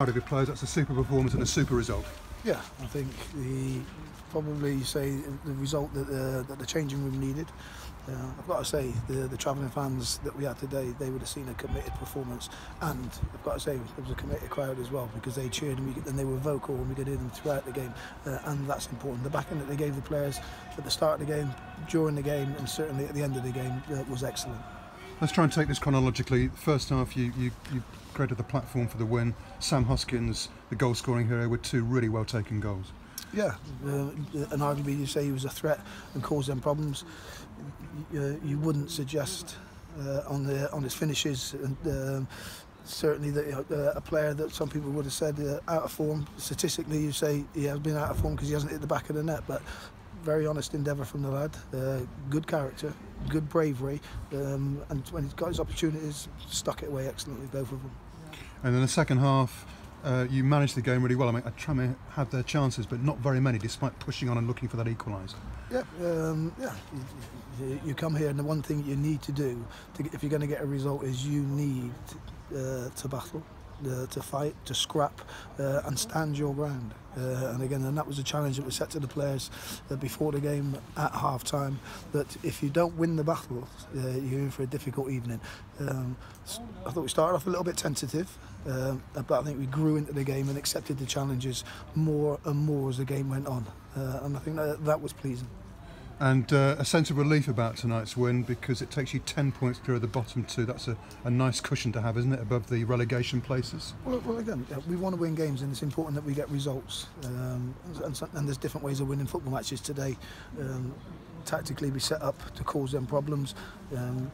Out of your players, that's a super performance and a super result. Yeah, I think probably say the result that the changing room needed. I've got to say the travelling fans that we had today, they would have seen a committed performance, and I've got to say it was a committed crowd as well, because they cheered and they were vocal, and we could hear them throughout the game, and that's important. The backing that they gave the players at the start of the game, during the game, and certainly at the end of the game was excellent. Let's try and take this chronologically. First half, you created the platform for the win. Sam Hoskins, the goal-scoring hero, with two really well-taken goals. Yeah, and arguably you say he was a threat and caused them problems. You wouldn't suggest on his finishes, and certainly that a player that some people would have said out of form. Statistically, you say he has been out of form because he hasn't hit the back of the net, but very honest endeavour from the lad. Good character, good bravery, and when he's got his opportunities, stuck it away excellently, both of them. And in the second half, you managed the game really well. I mean, Tranmere had their chances, but not very many, despite pushing on and looking for that equaliser. Yeah, you come here, and the one thing you need to do, if you're going to get a result, is you need to battle, to fight, to scrap, and stand your ground. And that was a challenge that was set to the players before the game at half-time, that if you don't win the battle, you're in for a difficult evening. I thought we started off a little bit tentative, but I think we grew into the game and accepted the challenges more and more as the game went on, and I think that was pleasing. And a sense of relief about tonight's win, because it takes you 10 points clear of the bottom two. That's a nice cushion to have, isn't it, above the relegation places? Well, again, we want to win games, and it's important that we get results. And there's different ways of winning football matches today. Tactically, we set up to cause them problems.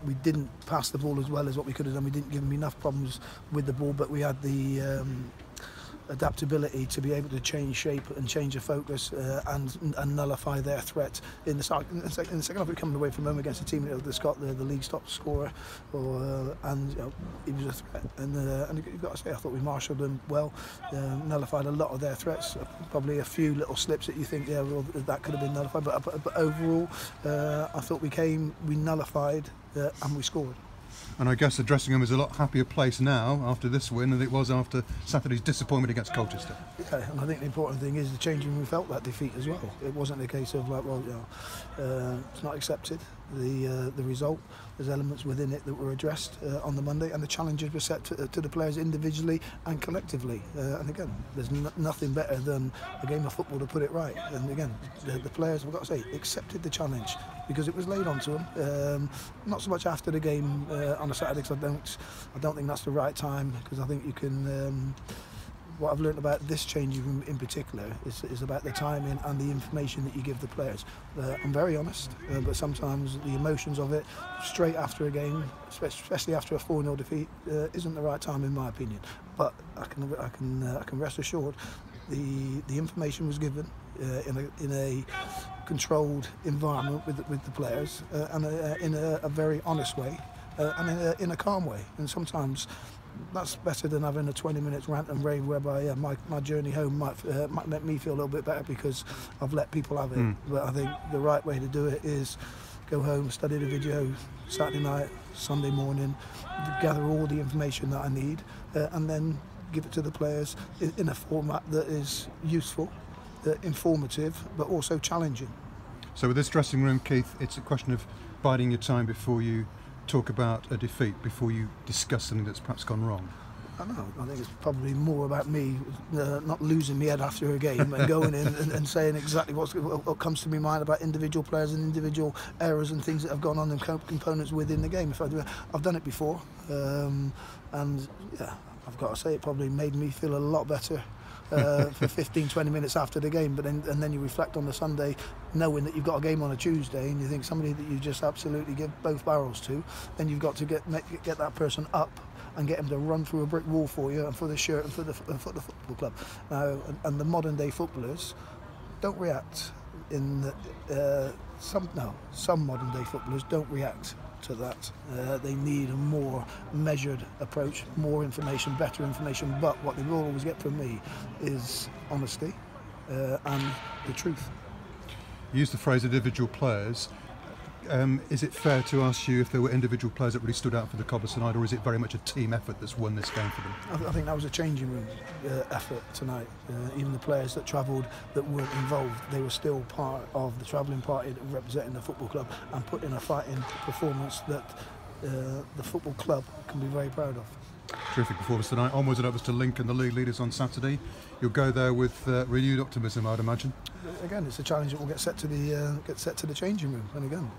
We didn't pass the ball as well as what we could have done. We didn't give them enough problems with the ball, but we had the adaptability to be able to change shape and change the focus and nullify their threat. In the second half, we coming away from home against a team that's got the league's top scorer, and he was a threat. And you've got to say, I thought we marshalled them well, nullified a lot of their threats. Probably a few little slips that you think, yeah, well, that could have been nullified. But overall, I thought we nullified and we scored. And I guess the dressing room is a lot happier place now after this win than it was after Saturday's disappointment against Colchester. Yeah, and I think the important thing is the changing room felt that defeat as well. It wasn't a case of like, well, it's not accepted, the result. There's elements within it that were addressed on the Monday, and the challenges were set to the players individually and collectively. And again, there's nothing better than a game of football to put it right. And again, the players, I've got to say, accepted the challenge because it was laid onto them. Not so much after the game on a Saturday, because I don't think that's the right time, because I think you can. What I've learned about this changing room in particular is about the timing and the information that you give the players. I'm very honest, but sometimes the emotions of it, straight after a game, especially after a 4-0 defeat, isn't the right time in my opinion. But I can rest assured, the information was given in a controlled environment with the players, and in a very honest way, and in a calm way. And sometimes that's better than having a 20 minutes rant and rave whereby my journey home might make me feel a little bit better because I've let people have it. But I think the right way to do it is go home, study the video Saturday night, Sunday morning, gather all the information that I need, and then give it to the players in a format that is useful, informative, but also challenging. So with this dressing room, Keith, it's a question of biding your time before you talk about a defeat, before you discuss something that's perhaps gone wrong. I know. I think it's probably more about me not losing my head after a game and going in and saying exactly what comes to my mind about individual players and individual errors and things that have gone on and components within the game. I've done it before, and yeah, I've got to say it probably made me feel a lot better for 15-20 minutes after the game, and then you reflect on the Sunday knowing that you've got a game on a Tuesday, and you think somebody that you just absolutely give both barrels to, then you've got to get that person up and get him to run through a brick wall for you and for the shirt and for the football club. Now, and the modern day footballers don't react some modern day footballers don't react to that. They need a more measured approach, more information, better information, but what they will always get from me is honesty and the truth. You used the phrase individual players. Is it fair to ask you if there were individual players that really stood out for the Cobblers tonight, or is it very much a team effort that's won this game for them? I think that was a changing room effort tonight. Even the players that travelled that weren't involved, they were still part of the travelling party representing the football club and put in a fighting performance that the football club can be very proud of. Terrific performance tonight. Onwards and upwards to Lincoln, the league leaders, on Saturday. You'll go there with renewed optimism, I'd imagine. Again, it's a challenge that will get set to the changing room, and again,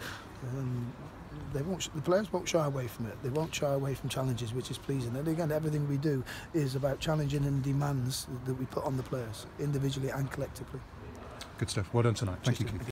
the players won't shy away from it. They won't shy away from challenges, which is pleasing. And again, everything we do is about challenging and demands that we put on the players, individually and collectively. Good stuff. Well done tonight. Thank you, Keith.